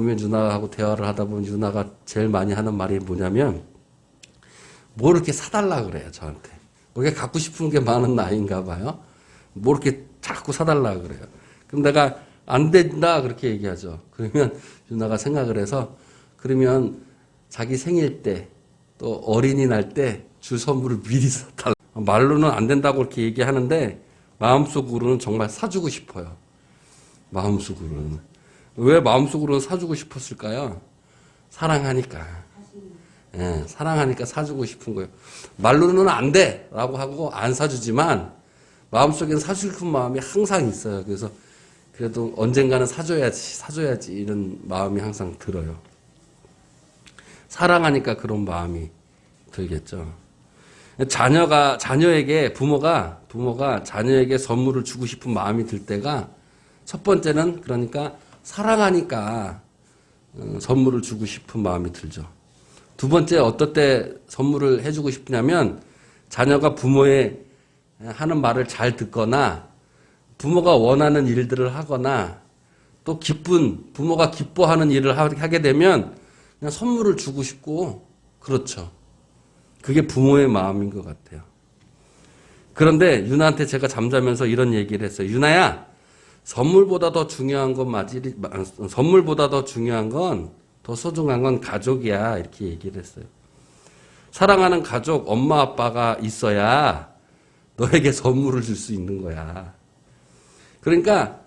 보면 유나하고 대화를 하다 보면 유나가 제일 많이 하는 말이 뭐냐면 뭐 이렇게 사달라 그래요, 저한테. 뭐 이렇게 갖고 싶은 게 많은 나이인가 봐요. 뭐 이렇게 자꾸 사달라 그래요. 그럼 내가 안 된다 그렇게 얘기하죠. 그러면 유나가 생각을 해서 그러면 자기 생일 때 또 어린이날 때 줄 선물을 미리 사달라. 말로는 안 된다고 이렇게 얘기하는데 마음속으로는 정말 사주고 싶어요. 마음속으로는. 왜 마음속으로는 사주고 싶었을까요? 사랑하니까. 예, 사랑하니까 사주고 싶은 거예요. 말로는 안 돼! 라고 하고 안 사주지만 마음속에는 사주고 싶은 마음이 항상 있어요. 그래서 그래도 언젠가는 사줘야지 이런 마음이 항상 들어요. 사랑하니까 그런 마음이 들겠죠. 자녀에게 부모가 자녀에게 선물을 주고 싶은 마음이 들 때가 첫 번째는 그러니까 사랑하니까 선물을 주고 싶은 마음이 들죠. 두 번째 어떨 때 선물을 해주고 싶냐면 자녀가 부모의 하는 말을 잘 듣거나 부모가 원하는 일들을 하거나 또 부모가 기뻐하는 일을 하게 되면 그냥 선물을 주고 싶고 그렇죠. 그게 부모의 마음인 것 같아요. 그런데 유나한테 제가 잠자면서 이런 얘기를 했어요. 유나야, 선물보다 더 중요한 건 더 소중한 건 가족이야. 이렇게 얘기를 했어요. 사랑하는 가족, 엄마, 아빠가 있어야 너에게 선물을 줄 수 있는 거야. 그러니까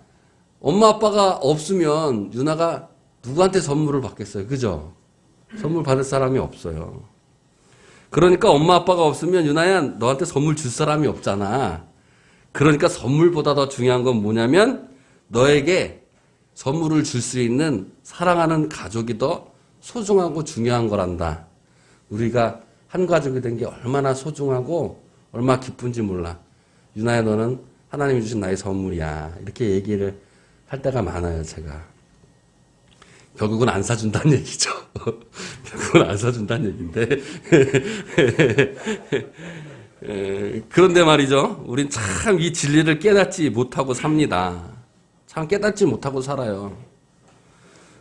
엄마, 아빠가 없으면 유나가 누구한테 선물을 받겠어요. 그죠? 선물 받을 사람이 없어요. 그러니까 엄마, 아빠가 없으면 유나야 너한테 선물 줄 사람이 없잖아. 그러니까 선물보다 더 중요한 건 뭐냐면 너에게 선물을 줄 수 있는 사랑하는 가족이 더 소중하고 중요한 거란다. 우리가 한 가족이 된 게 얼마나 소중하고 얼마나 기쁜지 몰라. 유나야 너는 하나님이 주신 나의 선물이야. 이렇게 얘기를 할 때가 많아요, 제가. 결국은 안 사준다는 얘기죠. 결국은 안 사준다는 얘기인데. 그런데 말이죠. 우린 참 이 진리를 깨닫지 못하고 삽니다. 참 깨닫지 못하고 살아요.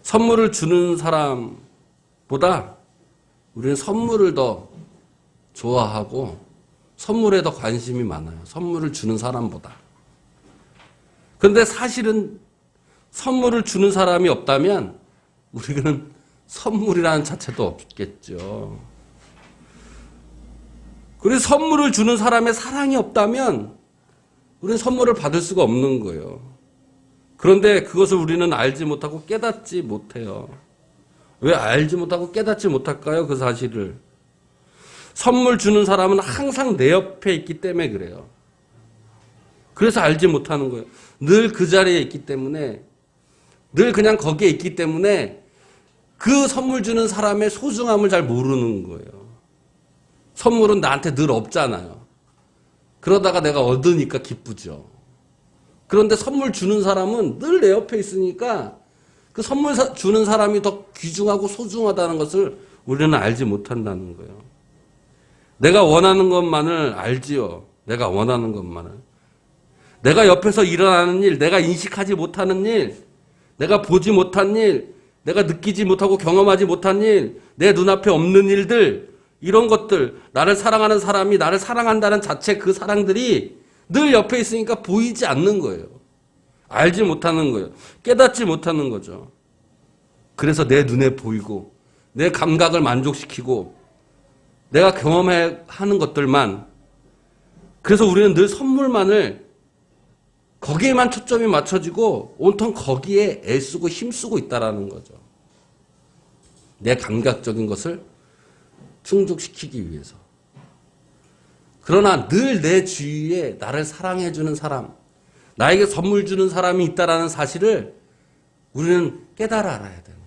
선물을 주는 사람보다 우리는 선물을 더 좋아하고 선물에 더 관심이 많아요. 선물을 주는 사람보다. 그런데 사실은 선물을 주는 사람이 없다면 우리는 선물이라는 자체도 없겠죠. 그래서 선물을 주는 사람의 사랑이 없다면 우리는 선물을 받을 수가 없는 거예요. 그런데 그것을 우리는 알지 못하고 깨닫지 못해요. 왜 알지 못하고 깨닫지 못할까요? 그 사실을. 선물 주는 사람은 항상 내 옆에 있기 때문에 그래요. 그래서 알지 못하는 거예요. 늘 그 자리에 있기 때문에, 늘 그냥 거기에 있기 때문에 그 선물 주는 사람의 소중함을 잘 모르는 거예요. 선물은 나한테 늘 없잖아요. 그러다가 내가 얻으니까 기쁘죠. 그런데 선물 주는 사람은 늘 내 옆에 있으니까 그 선물 주는 사람이 더 귀중하고 소중하다는 것을 우리는 알지 못한다는 거예요. 내가 원하는 것만을 알지요. 내가 원하는 것만을. 내가 옆에서 일어나는 일, 내가 인식하지 못하는 일, 내가 보지 못한 일, 내가 느끼지 못하고 경험하지 못한 일, 내 눈앞에 없는 일들, 이런 것들, 나를 사랑하는 사람이 나를 사랑한다는 자체 그 사랑들이 늘 옆에 있으니까 보이지 않는 거예요. 알지 못하는 거예요. 깨닫지 못하는 거죠. 그래서 내 눈에 보이고 내 감각을 만족시키고 내가 경험하는 것들만, 그래서 우리는 늘 선물만을 거기에만 초점이 맞춰지고 온통 거기에 애쓰고 힘쓰고 있다라는 거죠. 내 감각적인 것을 충족시키기 위해서. 그러나 늘 내 주위에 나를 사랑해주는 사람, 나에게 선물 주는 사람이 있다라는 사실을 우리는 깨달아 알아야 돼요.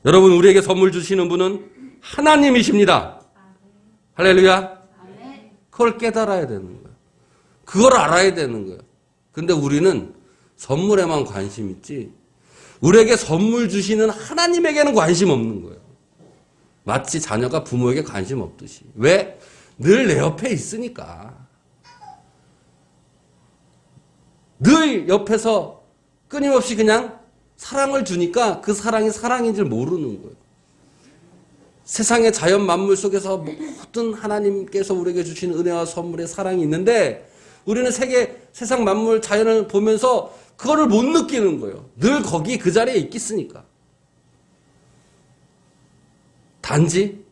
여러분, 우리에게 선물 주시는 분은 하나님이십니다. 할렐루야. 그걸 깨달아야 되는 거예요. 그걸 알아야 되는 거예요. 근데 우리는 선물에만 관심 있지 우리에게 선물 주시는 하나님에게는 관심 없는 거예요. 마치 자녀가 부모에게 관심 없듯이. 왜? 늘 내 옆에 있으니까. 늘 옆에서 끊임없이 그냥 사랑을 주니까 그 사랑이 사랑인 줄 모르는 거예요. 세상의 자연 만물 속에서 모든 하나님께서 우리에게 주신 은혜와 선물의 사랑이 있는데 우리는 세상 만물 자연을 보면서 그거를 못 느끼는 거예요. 늘 거기 그 자리에 있겠으니까. 단지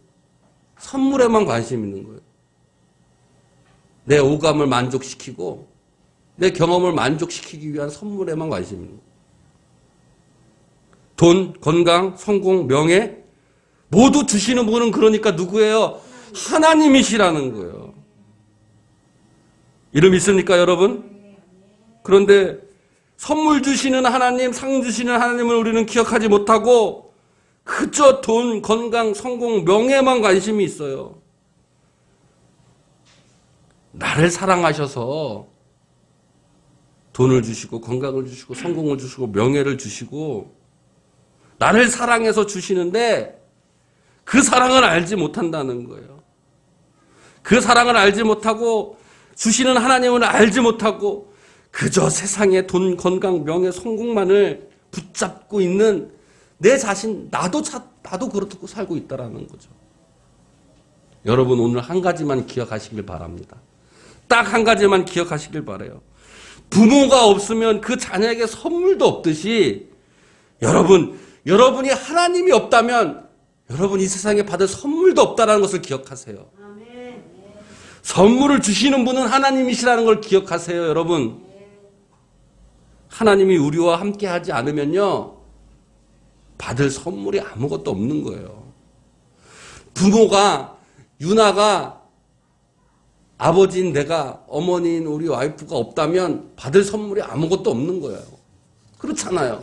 선물에만 관심 있는 거예요. 내 오감을 만족시키고 내 경험을 만족시키기 위한 선물에만 관심 있는 거예요. 돈, 건강, 성공, 명예 모두 주시는 분은 그러니까 누구예요? 하나님이시라는 거예요. 이름 있습니까, 여러분? 그런데 선물 주시는 하나님, 상 주시는 하나님을 우리는 기억하지 못하고 그저 돈, 건강, 성공, 명예만 관심이 있어요. 나를 사랑하셔서 돈을 주시고 건강을 주시고 성공을 주시고 명예를 주시고 나를 사랑해서 주시는데 그 사랑을 알지 못한다는 거예요. 그 사랑을 알지 못하고 주시는 하나님을 알지 못하고 그저 세상의 돈, 건강, 명예, 성공만을 붙잡고 있는 내 자신, 나도 그렇고 살고 있다라는 거죠. 여러분 오늘 한 가지만 기억하시길 바랍니다. 딱 한 가지만 기억하시길 바라요. 부모가 없으면 그 자녀에게 선물도 없듯이 여러분이 하나님이 없다면 여러분 이 세상에 받을 선물도 없다는 것을 기억하세요. 선물을 주시는 분은 하나님이시라는 걸 기억하세요, 여러분. 하나님이 우리와 함께 하지 않으면요, 받을 선물이 아무것도 없는 거예요. 부모가, 유나가, 아버지인 내가, 어머니인 우리 와이프가 없다면 받을 선물이 아무것도 없는 거예요. 그렇잖아요.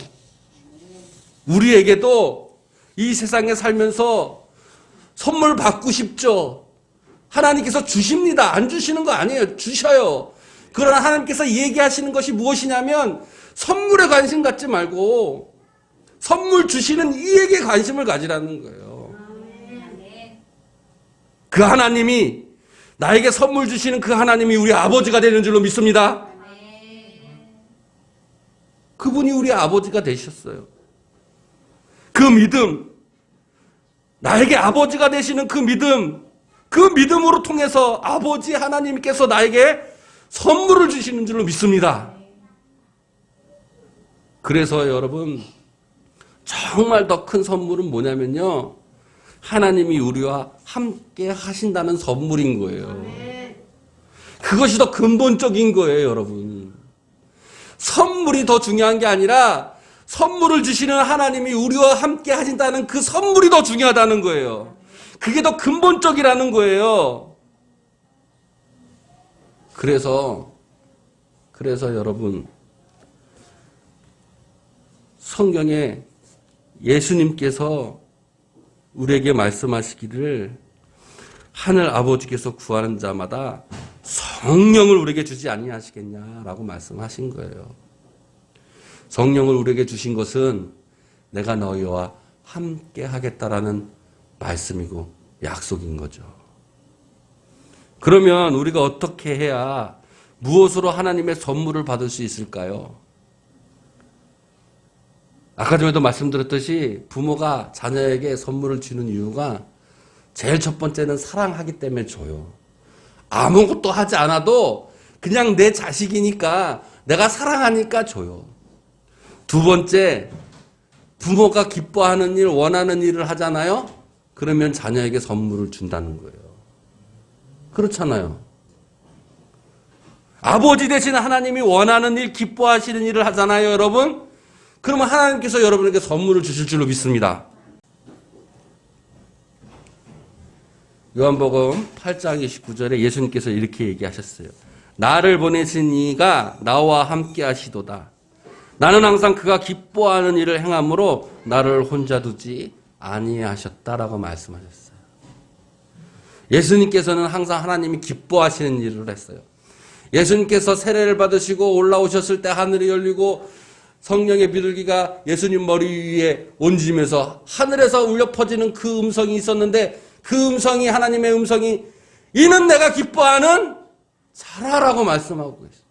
우리에게도 이 세상에 살면서 선물 받고 싶죠. 하나님께서 주십니다. 안 주시는 거 아니에요. 주셔요. 그러나 하나님께서 얘기하시는 것이 무엇이냐면 선물에 관심 갖지 말고 선물 주시는 이에게 관심을 가지라는 거예요. 그 하나님이 나에게 선물 주시는 그 하나님이 우리 아버지가 되는 줄로 믿습니다. 그분이 우리 아버지가 되셨어요. 그 믿음, 나에게 아버지가 되시는 그 믿음으로 통해서 아버지 하나님께서 나에게 선물을 주시는 줄로 믿습니다. 그래서 여러분 정말 더 큰 선물은 뭐냐면요, 하나님이 우리와 함께 하신다는 선물인 거예요. 그것이 더 근본적인 거예요, 여러분. 선물이 더 중요한 게 아니라 선물을 주시는 하나님이 우리와 함께 하신다는 그 선물이 더 중요하다는 거예요. 그게 더 근본적이라는 거예요. 그래서 여러분, 성경에 예수님께서 우리에게 말씀하시기를 하늘 아버지께서 구하는 자마다 성령을 우리에게 주지 아니하시겠냐라고 말씀하신 거예요. 성령을 우리에게 주신 것은 내가 너희와 함께 하겠다라는 말씀이고 약속인 거죠. 그러면 우리가 어떻게 해야 무엇으로 하나님의 선물을 받을 수 있을까요? 아까 전에도 말씀드렸듯이 부모가 자녀에게 선물을 주는 이유가 제일 첫 번째는 사랑하기 때문에 줘요. 아무것도 하지 않아도 그냥 내 자식이니까 내가 사랑하니까 줘요. 두 번째, 부모가 기뻐하는 일, 원하는 일을 하잖아요? 그러면 자녀에게 선물을 준다는 거예요. 그렇잖아요. 아버지 되신 하나님이 원하는 일, 기뻐하시는 일을 하잖아요, 여러분? 그러면 하나님께서 여러분에게 선물을 주실 줄로 믿습니다. 요한복음 8장 29절에 예수님께서 이렇게 얘기하셨어요. 나를 보내신 이가 나와 함께 하시도다. 나는 항상 그가 기뻐하는 일을 행함으로 나를 혼자 두지 아니하셨다라고 말씀하셨어요. 예수님께서는 항상 하나님이 기뻐하시는 일을 했어요. 예수님께서 세례를 받으시고 올라오셨을 때 하늘이 열리고 성령의 비둘기가 예수님 머리 위에 얹으면서 하늘에서 울려 퍼지는 그 음성이 있었는데 그 음성이 하나님의 음성이 이는 내가 기뻐하는 자라라고 말씀하고 있어요.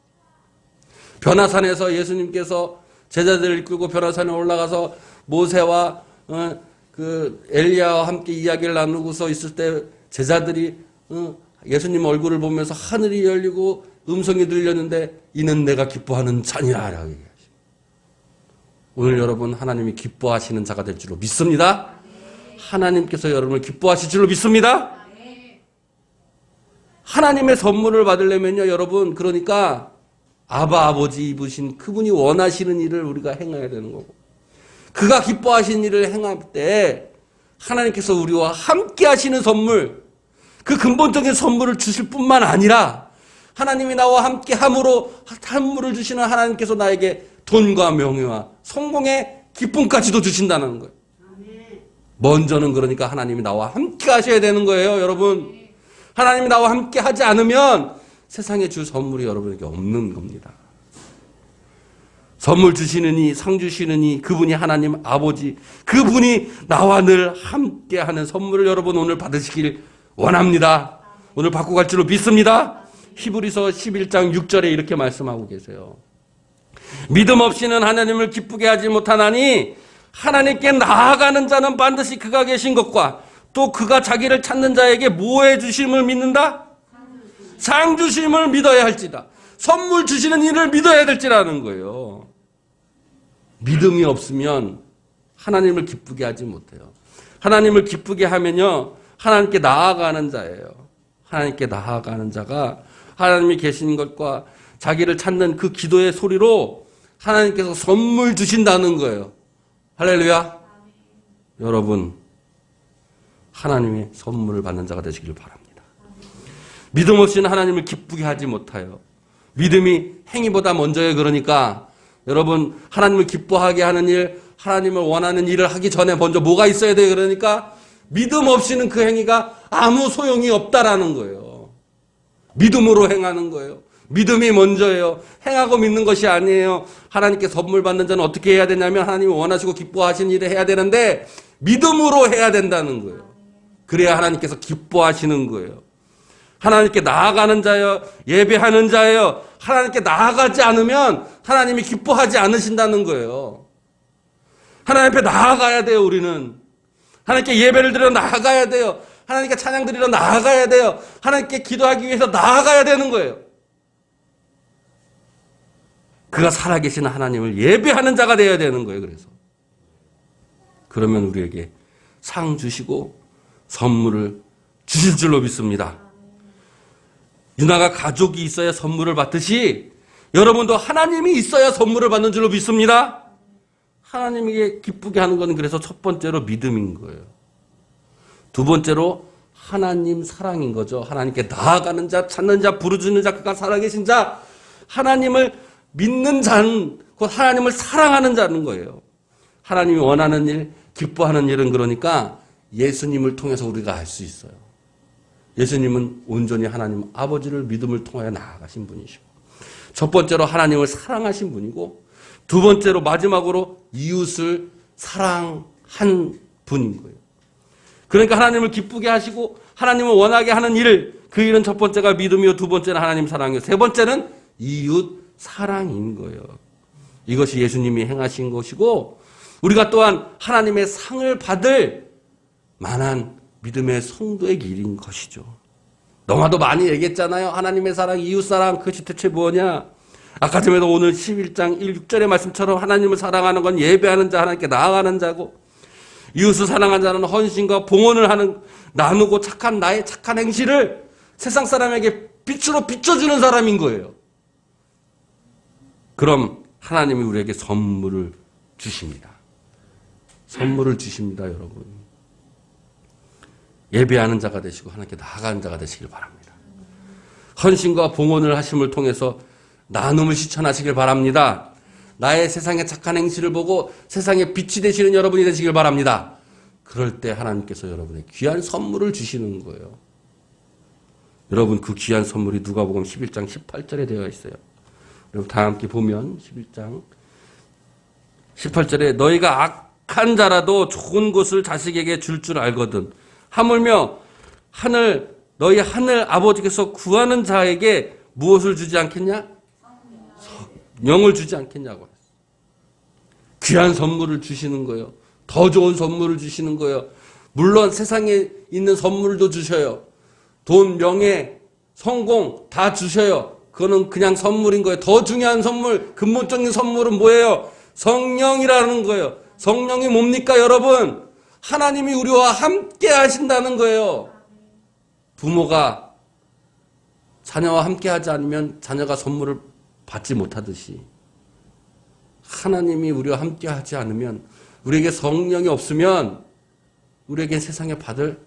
변화산에서 예수님께서 제자들을 이끌고 변화산에 올라가서 모세와 그 엘리야와 함께 이야기를 나누고서 있을 때 제자들이 예수님 얼굴을 보면서 하늘이 열리고 음성이 들렸는데 이는 내가 기뻐하는 자니라 라고 얘기하시고, 오늘 여러분 하나님이 기뻐하시는 자가 될 줄로 믿습니다. 하나님께서 여러분을 기뻐하실 줄로 믿습니다. 하나님의 선물을 받으려면요 여러분, 그러니까 아버지 입으신 그분이 원하시는 일을 우리가 행해야 되는 거고, 그가 기뻐하시는 일을 행할 때 하나님께서 우리와 함께 하시는 선물, 그 근본적인 선물을 주실 뿐만 아니라 하나님이 나와 함께 함으로 선물을 주시는 하나님께서 나에게 돈과 명예와 성공의 기쁨까지도 주신다는 거예요. 먼저는 그러니까 하나님이 나와 함께 하셔야 되는 거예요, 여러분. 하나님이 나와 함께 하지 않으면 세상에 줄 선물이 여러분에게 없는 겁니다. 선물 주시느니 상 주시느니 그분이 하나님 아버지, 그분이 나와 늘 함께 하는 선물을 여러분 오늘 받으시길 원합니다. 오늘 받고 갈 줄로 믿습니다. 히브리서 11장 6절에 이렇게 말씀하고 계세요. 믿음 없이는 하나님을 기쁘게 하지 못하나니 하나님께 나아가는 자는 반드시 그가 계신 것과 또 그가 자기를 찾는 자에게 뭐해 주심을 믿는다? 상 주심을 믿어야 할지다. 선물 주시는 일을 믿어야 될지라는 거예요. 믿음이 없으면 하나님을 기쁘게 하지 못해요. 하나님을 기쁘게 하면요 하나님께 나아가는 자예요. 하나님께 나아가는 자가 하나님이 계신 것과 자기를 찾는 그 기도의 소리로 하나님께서 선물 주신다는 거예요. 할렐루야. 여러분 하나님의 선물을 받는 자가 되시기를 바랍니다. 믿음 없이는 하나님을 기쁘게 하지 못해요. 믿음이 행위보다 먼저예요. 그러니까 여러분 하나님을 기뻐하게 하는 일, 하나님을 원하는 일을 하기 전에 먼저 뭐가 있어야 돼요? 그러니까 믿음 없이는 그 행위가 아무 소용이 없다라는 거예요. 믿음으로 행하는 거예요. 믿음이 먼저예요. 행하고 믿는 것이 아니에요. 하나님께 선물 받는 자는 어떻게 해야 되냐면 하나님이 원하시고 기뻐하시는 일을 해야 되는데 믿음으로 해야 된다는 거예요. 그래야 하나님께서 기뻐하시는 거예요. 하나님께 나아가는 자예요. 예배하는 자예요. 하나님께 나아가지 않으면 하나님이 기뻐하지 않으신다는 거예요. 하나님 앞에 나아가야 돼요. 우리는 하나님께 예배를 드려 나아가야 돼요. 하나님께 찬양 드리러 나아가야 돼요. 하나님께 기도하기 위해서 나아가야 되는 거예요. 그가 살아계신 하나님을 예배하는 자가 되어야 되는 거예요. 그래서 그러면 우리에게 상 주시고 선물을 주실 줄로 믿습니다. 유나가 가족이 있어야 선물을 받듯이 여러분도 하나님이 있어야 선물을 받는 줄로 믿습니다. 하나님에게 기쁘게 하는 건 그래서 첫 번째로 믿음인 거예요. 두 번째로 하나님 사랑인 거죠. 하나님께 나아가는 자, 찾는 자, 부르짖는 자, 그가 살아계신 자, 하나님을 믿는 자는 곧 하나님을 사랑하는 자는 거예요. 하나님이 원하는 일, 기뻐하는 일은 그러니까 예수님을 통해서 우리가 알 수 있어요. 예수님은 온전히 하나님 아버지를 믿음을 통하여 나아가신 분이시고, 첫 번째로 하나님을 사랑하신 분이고, 두 번째로 마지막으로 이웃을 사랑한 분인 거예요. 그러니까 하나님을 기쁘게 하시고 하나님을 원하게 하는 일, 그 일은 첫 번째가 믿음이요, 두 번째는 하나님 사랑이요, 세 번째는 이웃 사랑인 거예요. 이것이 예수님이 행하신 것이고 우리가 또한 하나님의 상을 받을 만한 믿음의 성도의 길인 것이죠. 너무나도 많이 얘기했잖아요. 하나님의 사랑, 이웃 사랑, 그것이 대체 뭐냐? 아까 전에도 오늘 11장 1, 6절의 말씀처럼 하나님을 사랑하는 건 예배하는 자, 하나님께 나아가는 자고, 이웃을 사랑하는 자는 헌신과 봉헌을 하는, 나누고 착한 나의 착한 행실을 세상 사람에게 빛으로 비춰주는 사람인 거예요. 그럼 하나님이 우리에게 선물을 주십니다. 선물을 주십니다, 여러분. 예배하는 자가 되시고 하나님께 나아가는 자가 되시길 바랍니다. 헌신과 봉헌을 하심을 통해서 나눔을 실천하시길 바랍니다. 나의 세상의 착한 행실을 보고 세상에 빛이 되시는 여러분이 되시길 바랍니다. 그럴 때 하나님께서 여러분의 귀한 선물을 주시는 거예요. 여러분, 그 귀한 선물이 누가복음 11장 18절에 되어 있어요. 여러분 다 함께 보면 11장 18절에 너희가 악한 자라도 좋은 것을 자식에게 줄 줄 알거든 하물며 너희 하늘 아버지께서 구하는 자에게 무엇을 주지 않겠냐? 영을 주지 않겠냐고 했어요. 귀한 선물을 주시는 거예요. 더 좋은 선물을 주시는 거예요. 물론 세상에 있는 선물도 주셔요. 돈, 명예, 성공 다 주셔요. 그거는 그냥 선물인 거예요. 더 중요한 선물, 근본적인 선물은 뭐예요? 성령이라는 거예요. 성령이 뭡니까, 여러분? 하나님이 우리와 함께 하신다는 거예요. 부모가 자녀와 함께 하지 않으면 자녀가 선물을 받지 못하듯이 하나님이 우리와 함께 하지 않으면, 우리에게 성령이 없으면 우리에게 세상에 받을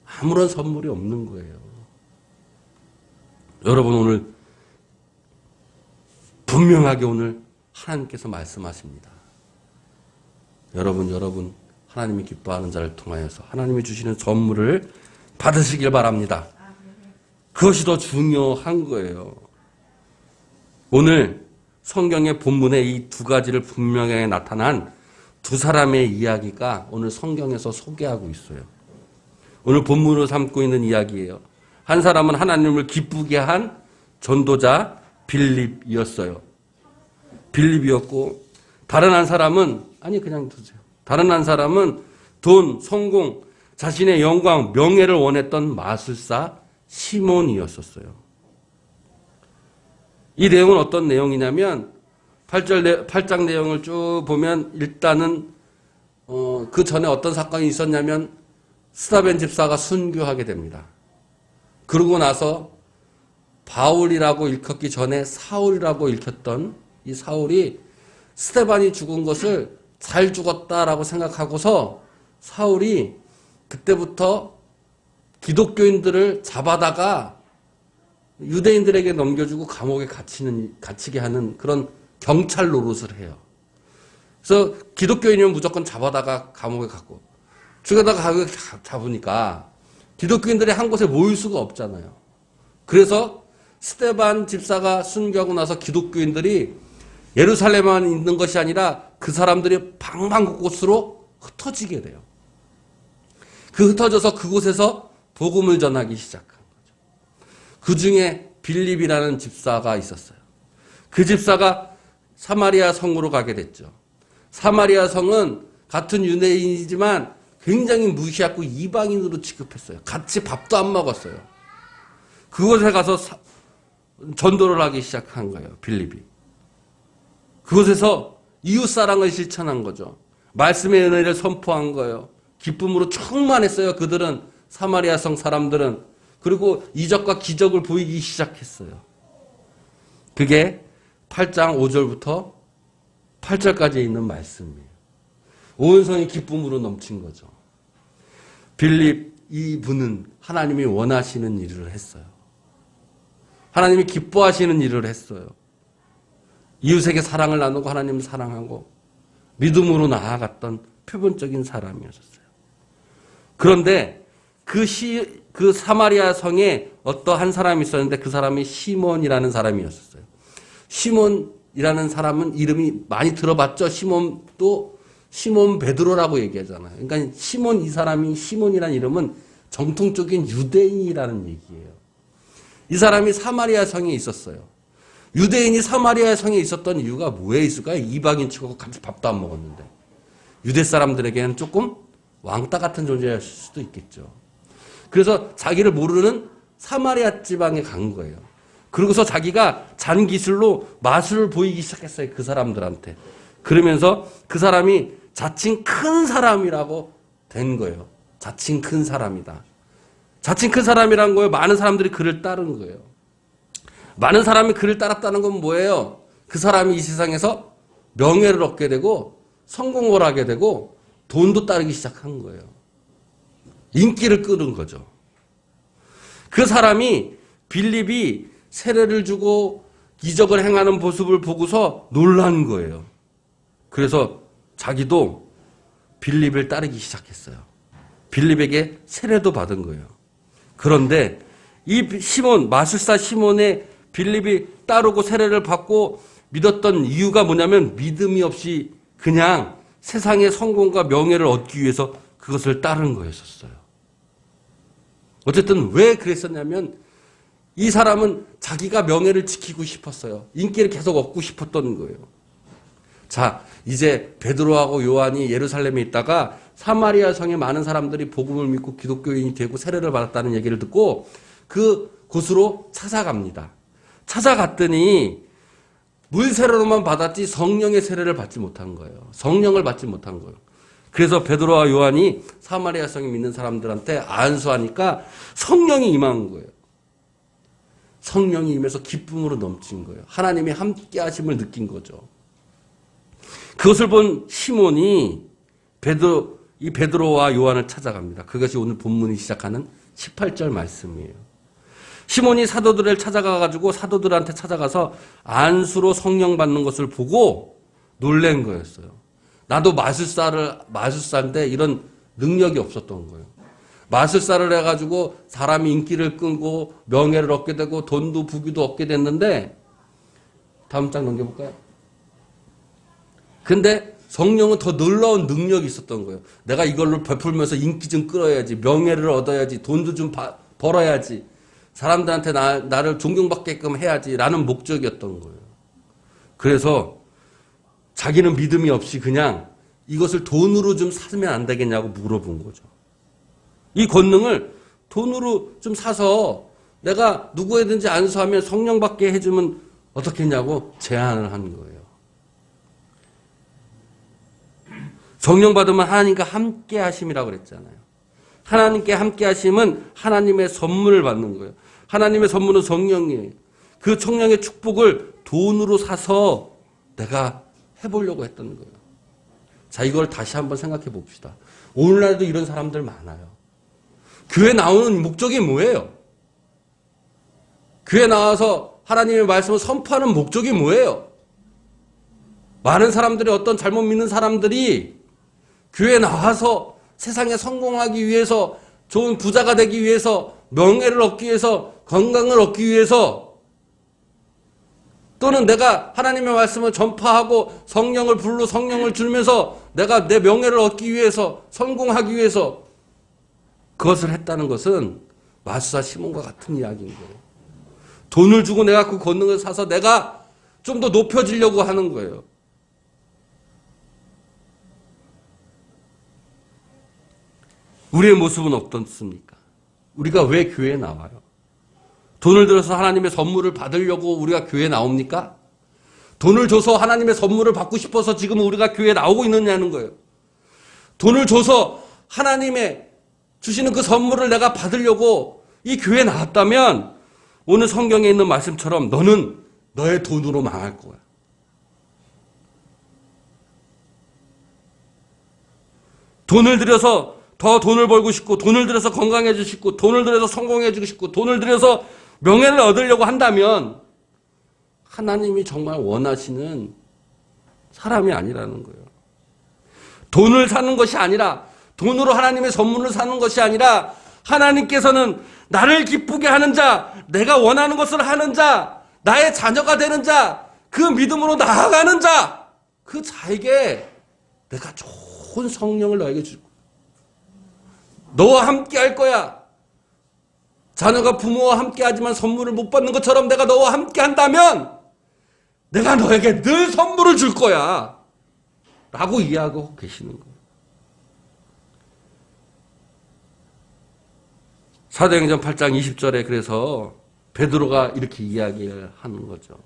아무런 선물이 없는 거예요. 여러분, 오늘 분명하게 오늘 하나님께서 말씀하십니다. 여러분 하나님이 기뻐하는 자를 통하여서 하나님이 주시는 선물을 받으시길 바랍니다. 그것이 더 중요한 거예요. 오늘 성경의 본문에 이 두 가지를 분명하게 나타난 두 사람의 이야기가 오늘 성경에서 소개하고 있어요. 오늘 본문으로 삼고 있는 이야기예요. 한 사람은 하나님을 기쁘게 한 전도자 빌립이었어요. 빌립이었고, 다른 한 사람은, 아니 그냥 두세요. 다른 한 사람은 돈, 성공, 자신의 영광, 명예를 원했던 마술사 시몬이었었어요. 이 내용은 어떤 내용이냐면 8장 내용을 쭉 보면 일단은 그 전에 어떤 사건이 있었냐면 스데반 집사가 순교하게 됩니다. 그러고 나서 바울이라고 읽혔기 전에 사울이라고 읽혔던 이 사울이 스데반이 죽은 것을 잘 죽었다라고 생각하고서 사울이 그때부터 기독교인들을 잡아다가 유대인들에게 넘겨주고 감옥에 갇히게 하는 그런 경찰 노릇을 해요. 그래서 기독교인이면 무조건 잡아다가 감옥에 갔고, 죽여다가 잡으니까 기독교인들이 한 곳에 모일 수가 없잖아요. 그래서 스데반 집사가 순교하고 나서 기독교인들이 예루살렘만 있는 것이 아니라 그 사람들이 방방곳곳으로 흩어지게 돼요. 그 흩어져서 그곳에서 복음을 전하기 시작한 거죠. 그 중에 빌립이라는 집사가 있었어요. 그 집사가 사마리아 성으로 가게 됐죠. 사마리아 성은 같은 유대인이지만 굉장히 무시하고 이방인으로 취급했어요. 같이 밥도 안 먹었어요. 그곳에 가서 전도를 하기 시작한 거예요, 빌립이. 그곳에서 이웃사랑을 실천한 거죠. 말씀의 은혜를 선포한 거예요. 기쁨으로 충만했어요, 그들은. 사마리아 성 사람들은. 그리고 이적과 기적을 보이기 시작했어요. 그게 8장 5절부터 8절까지 있는 말씀이에요. 온 성이 기쁨으로 넘친 거죠. 빌립 이분은 하나님이 원하시는 일을 했어요. 하나님이 기뻐하시는 일을 했어요. 이웃에게 사랑을 나누고 하나님을 사랑하고 믿음으로 나아갔던 표본적인 사람이었어요. 그런데 그 사마리아 성에 어떠한 사람이 있었는데 그 사람이 시몬이라는 사람이었어요. 시몬이라는 사람은 이름이 많이 들어봤죠? 시몬도 시몬 베드로라고 얘기하잖아요. 그러니까 시몬이라는 이름은 정통적인 유대인이라는 얘기예요. 이 사람이 사마리아 성에 있었어요. 유대인이 사마리아 성에 있었던 이유가 뭐에 있을까요? 이방인 치고 같이 밥도 안 먹었는데. 유대 사람들에게는 조금 왕따 같은 존재였을 수도 있겠죠. 그래서 자기를 모르는 사마리아 지방에 간 거예요. 그러고서 자기가 잔기술로 마술을 보이기 시작했어요, 그 사람들한테. 그러면서 그 사람이 자칭 큰 사람이라고 된 거예요. 자칭 큰 사람이다. 자칭 큰 사람이란 거예요. 많은 사람들이 그를 따른 거예요. 많은 사람이 그를 따랐다는 건 뭐예요? 그 사람이 이 세상에서 명예를 얻게 되고 성공을 하게 되고 돈도 따르기 시작한 거예요. 인기를 끄는 거죠. 그 사람이 빌립이 세례를 주고 기적을 행하는 모습을 보고서 놀란 거예요. 그래서 자기도 빌립을 따르기 시작했어요. 빌립에게 세례도 받은 거예요. 그런데 이 마술사 시몬의 빌립이 따르고 세례를 받고 믿었던 이유가 뭐냐면 믿음이 없이 그냥 세상의 성공과 명예를 얻기 위해서 그것을 따른 거였었어요. 어쨌든 왜 그랬었냐면 이 사람은 자기가 명예를 지키고 싶었어요. 인기를 계속 얻고 싶었던 거예요. 자, 이제 베드로하고 요한이 예루살렘에 있다가 사마리아 성에 많은 사람들이 복음을 믿고 기독교인이 되고 세례를 받았다는 얘기를 듣고 그 곳으로 찾아갑니다. 찾아갔더니 물 세례로만 받았지 성령의 세례를 받지 못한 거예요. 성령을 받지 못한 거예요. 그래서 베드로와 요한이 사마리아 성에 믿는 사람들한테 안수하니까 성령이 임한 거예요. 성령이 임해서 기쁨으로 넘친 거예요. 하나님의 함께 하심을 느낀 거죠. 그것을 본 시몬이 이 베드로와 요한을 찾아갑니다. 그것이 오늘 본문이 시작하는 18절 말씀이에요. 시몬이 사도들을 찾아가가지고 사도들한테 찾아가서 안수로 성령 받는 것을 보고 놀란 거였어요. 나도 마술사인데 이런 능력이 없었던 거예요. 마술사를 해가지고 사람이 인기를 끌고 명예를 얻게 되고 돈도 부귀도 얻게 됐는데 다음 장 넘겨볼까요? 근데 성령은 더 놀라운 능력이 있었던 거예요. 내가 이걸로 베풀면서 인기 좀 끌어야지, 명예를 얻어야지, 돈도 좀 벌어야지, 사람들한테 나를 존경받게끔 해야지 라는 목적이었던 거예요. 그래서 자기는 믿음이 없이 그냥 이것을 돈으로 좀 사면 안 되겠냐고 물어본 거죠. 이 권능을 돈으로 좀 사서 내가 누구에든지 안수하면 성령 받게 해주면 어떻겠냐고 제안을 한 거예요. 성령 받으면 하나님과 함께 하심이라고 그랬잖아요. 하나님께 함께 하심은 하나님의 선물을 받는 거예요. 하나님의 선물은 성령이에요. 그 성령의 축복을 돈으로 사서 내가 해보려고 했던 거예요. 자, 이걸 다시 한번 생각해 봅시다. 오늘날도 이런 사람들 많아요. 교회 나오는 목적이 뭐예요? 교회 나와서 하나님의 말씀을 선포하는 목적이 뭐예요? 많은 사람들이 어떤 잘못 믿는 사람들이 교회 나와서 세상에 성공하기 위해서 좋은 부자가 되기 위해서 명예를 얻기 위해서 건강을 얻기 위해서 또는 내가 하나님의 말씀을 전파하고 성령을 불러 성령을 줄면서 내가 내 명예를 얻기 위해서 성공하기 위해서 그것을 했다는 것은 마술사 시몬과 같은 이야기인 거예요. 돈을 주고 내가 그 권능을 사서 내가 좀 더 높여지려고 하는 거예요. 우리의 모습은 어떻습니까? 우리가 왜 교회에 나와요? 돈을 들여서 하나님의 선물을 받으려고 우리가 교회에 나옵니까? 돈을 줘서 하나님의 선물을 받고 싶어서 지금 우리가 교회에 나오고 있느냐는 거예요. 돈을 줘서 하나님의 주시는 그 선물을 내가 받으려고 이 교회에 나왔다면 오늘 성경에 있는 말씀처럼 너는 너의 돈으로 망할 거야. 돈을 들여서 더 돈을 벌고 싶고 돈을 들여서 건강해지고 싶고 돈을 들여서 성공해지고 싶고 돈을 들여서 명예를 얻으려고 한다면 하나님이 정말 원하시는 사람이 아니라는 거예요. 돈을 사는 것이 아니라 돈으로 하나님의 선물을 사는 것이 아니라 하나님께서는 나를 기쁘게 하는 자, 내가 원하는 것을 하는 자, 나의 자녀가 되는 자, 그 믿음으로 나아가는 자, 그 자에게 내가 좋은 성령을 너에게 주고 너와 함께 할 거야. 자녀가 부모와 함께 하지만 선물을 못 받는 것처럼 내가 너와 함께 한다면 내가 너에게 늘 선물을 줄 거야. 라고 이야기하고 계시는 거예요. 사도행전 8장 20절에 그래서 베드로가 이렇게 이야기를 하는 거죠.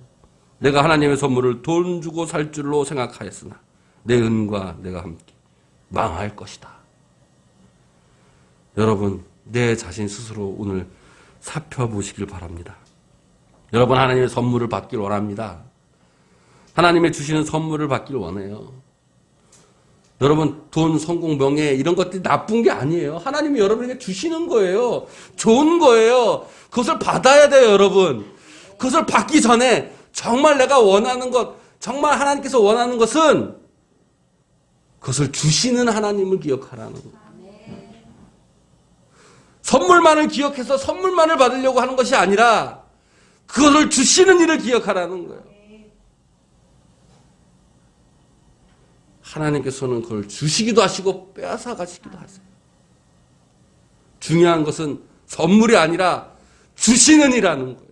내가 하나님의 선물을 돈 주고 살 줄로 생각하였으나 내 은과 내가 함께 망할 것이다. 여러분, 내 자신 스스로 오늘 살펴보시길 바랍니다. 여러분, 하나님의 선물을 받길 원합니다. 하나님의 주시는 선물을 받길 원해요. 여러분, 돈, 성공, 명예 이런 것들이 나쁜 게 아니에요. 하나님이 여러분에게 주시는 거예요. 좋은 거예요. 그것을 받아야 돼요, 여러분. 그것을 받기 전에 정말 내가 원하는 것, 정말 하나님께서 원하는 것은 그것을 주시는 하나님을 기억하라는 거예요. 선물만을 기억해서 선물만을 받으려고 하는 것이 아니라 그것을 주시는 일을 기억하라는 거예요. 하나님께서는 그걸 주시기도 하시고 빼앗아 가시기도 하세요. 중요한 것은 선물이 아니라 주시는 이라는 거예요.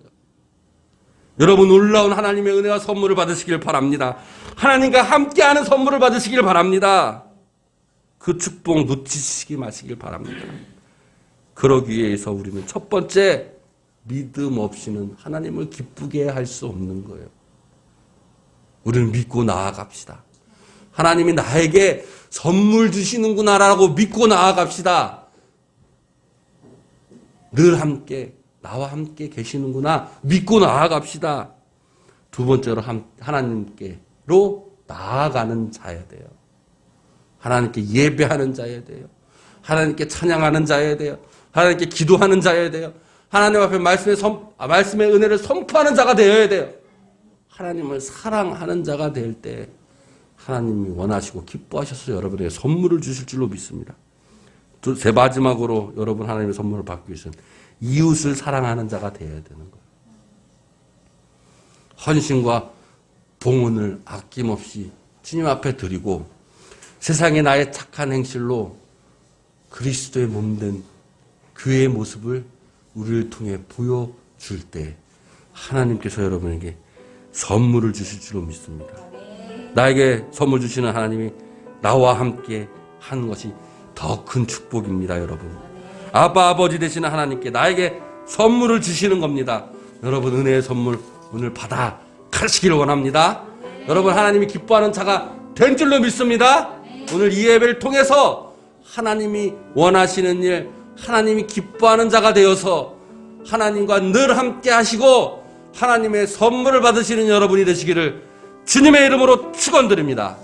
여러분 놀라운 하나님의 은혜와 선물을 받으시길 바랍니다. 하나님과 함께하는 선물을 받으시길 바랍니다. 그 축복 놓치시기 마시길 바랍니다. 그러기 위해서 우리는 첫 번째 믿음 없이는 하나님을 기쁘게 할 수 없는 거예요. 우리는 믿고 나아갑시다. 하나님이 나에게 선물 주시는구나라고 믿고 나아갑시다. 늘 함께 나와 함께 계시는구나 믿고 나아갑시다. 두 번째로 하나님께로 나아가는 자야 돼요. 하나님께 예배하는 자야 돼요. 하나님께 찬양하는 자야 돼요. 하나님께 기도하는 자야 돼요. 하나님 앞에 말씀의 은혜를 선포하는 자가 되어야 돼요. 하나님을 사랑하는 자가 될 때 하나님이 원하시고 기뻐하셔서 여러분에게 선물을 주실 줄로 믿습니다. 제 마지막으로 여러분 하나님의 선물을 받기 위해서는 이웃을 사랑하는 자가 되어야 되는 거예요. 헌신과 봉헌을 아낌없이 주님 앞에 드리고 세상에 나의 착한 행실로 그리스도의 몸된 교회의 모습을 우리를 통해 보여줄 때 하나님께서 여러분에게 선물을 주실 줄로 믿습니다. 나에게 선물 주시는 하나님이 나와 함께 하는 것이 더 큰 축복입니다, 여러분. 아빠 아버지 되시는 하나님께 나에게 선물을 주시는 겁니다. 여러분 은혜의 선물 오늘 받아 가시기를 원합니다. 여러분 하나님이 기뻐하는 자가 된 줄로 믿습니다. 오늘 이 예배를 통해서 하나님이 원하시는 일, 하나님이 기뻐하는 자가 되어서 하나님과 늘 함께 하시고 하나님의 선물을 받으시는 여러분이 되시기를 주님의 이름으로 축원드립니다.